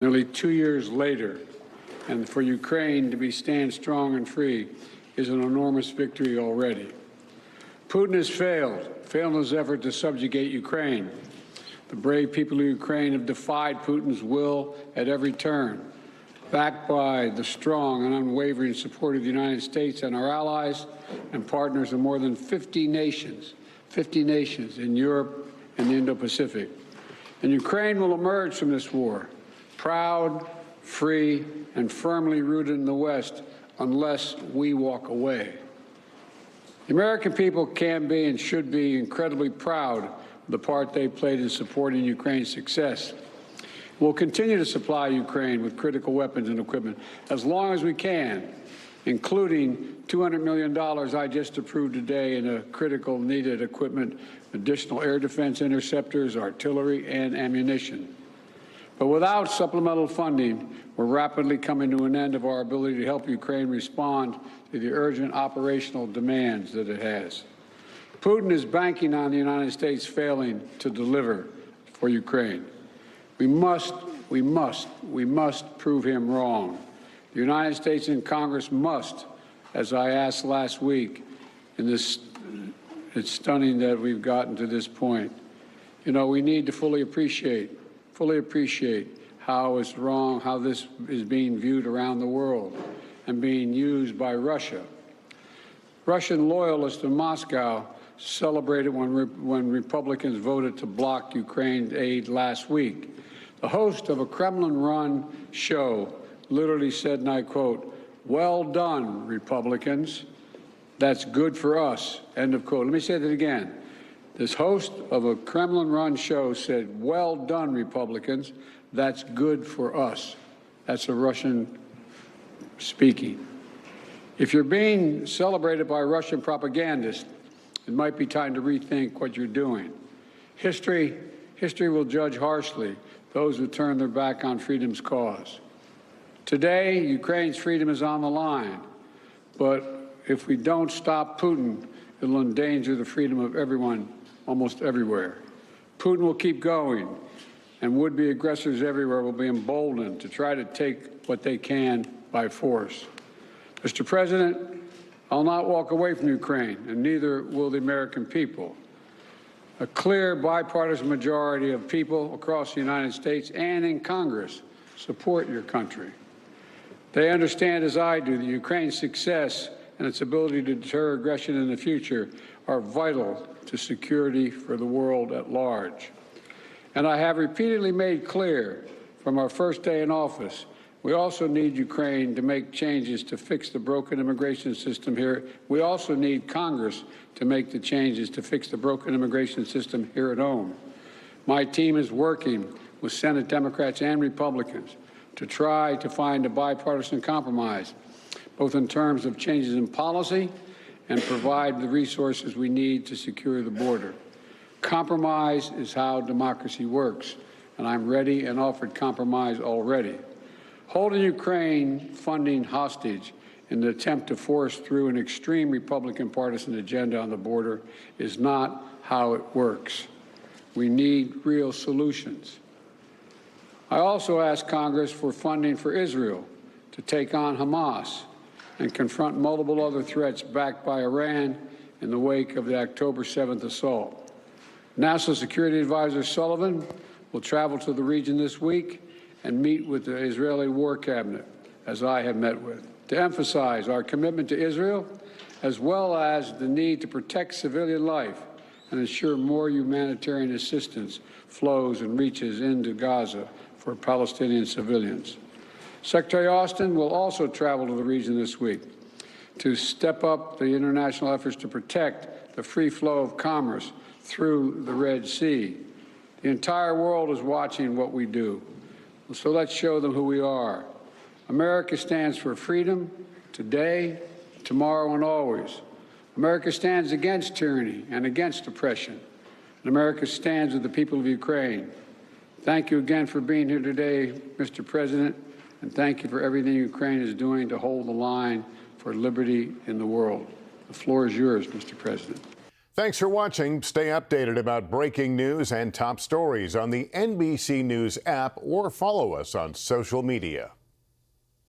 Nearly 2 years later, and for Ukraine to stand strong and free is an enormous victory already. Putin has failed in his effort to subjugate Ukraine. The brave people of Ukraine have defied Putin's will at every turn, backed by the strong and unwavering support of the United States and our allies and partners in more than 50 nations in Europe and the Indo-Pacific. And Ukraine will emerge from this war proud, free, and firmly rooted in the West unless we walk away. The American people can be and should be incredibly proud of the part they played in supporting Ukraine's success. We'll continue to supply Ukraine with critical weapons and equipment as long as we can, including $200 million I just approved today in a critical needed equipment, additional air defense interceptors, artillery, and ammunition. But without supplemental funding, we're rapidly coming to an end of our ability to help Ukraine respond to the urgent operational demands that it has. Putin is banking on the United States failing to deliver for Ukraine. We must prove him wrong. The United States and Congress must, as I asked last week, it's stunning that we've gotten to this point. You know, we need to fully appreciate how it's wrong, how this is being viewed around the world and being used by Russia. Russian loyalists in Moscow celebrated when Republicans voted to block Ukraine's aid last week. The host of a Kremlin-run show literally said, and I quote, "Well done, Republicans. That's good for us," end of quote. Let me say that again. This host of a Kremlin-run show said, "Well done, Republicans. That's good for us." That's a Russian speaking. If you're being celebrated by Russian propagandists, it might be time to rethink what you're doing. History will judge harshly those who turn their back on freedom's cause. Today, Ukraine's freedom is on the line, but if we don't stop Putin, it'll endanger the freedom of everyone almost everywhere. Putin will keep going, and would-be aggressors everywhere will be emboldened to try to take what they can by force. Mr. President, I'll not walk away from Ukraine, and neither will the American people. A clear bipartisan majority of people across the United States and in Congress support your country. They understand, as I do, that Ukraine's success and its ability to deter aggression in the future are vital to security for the world at large. And I have repeatedly made clear from our first day in office, we also need Ukraine to make changes to fix the broken immigration system here. We also need Congress to make the changes to fix the broken immigration system here at home. My team is working with Senate Democrats and Republicans to try to find a bipartisan compromise, both in terms of changes in policy and provide the resources we need to secure the border. Compromise is how democracy works, and I'm ready and offered compromise already. Holding Ukraine funding hostage in the attempt to force through an extreme Republican partisan agenda on the border is not how it works. We need real solutions. I also asked Congress for funding for Israel to take on Hamas and confront multiple other threats backed by Iran in the wake of the October 7th assault. National Security Advisor Sullivan will travel to the region this week and meet with the Israeli War Cabinet, as I have met with, to emphasize our commitment to Israel, as well as the need to protect civilian life and ensure more humanitarian assistance flows and reaches into Gaza for Palestinian civilians. Secretary Austin will also travel to the region this week to step up the international efforts to protect the free flow of commerce through the Red Sea. The entire world is watching what we do, so let's show them who we are. America stands for freedom today, tomorrow, and always. America stands against tyranny and against oppression, and America stands with the people of Ukraine. Thank you again for being here today, Mr. President. And thank you for everything Ukraine is doing to hold the line for liberty in the world. The floor is yours, Mr. President. Thanks for watching. Stay updated about breaking news and top stories on the NBC News app or follow us on social media.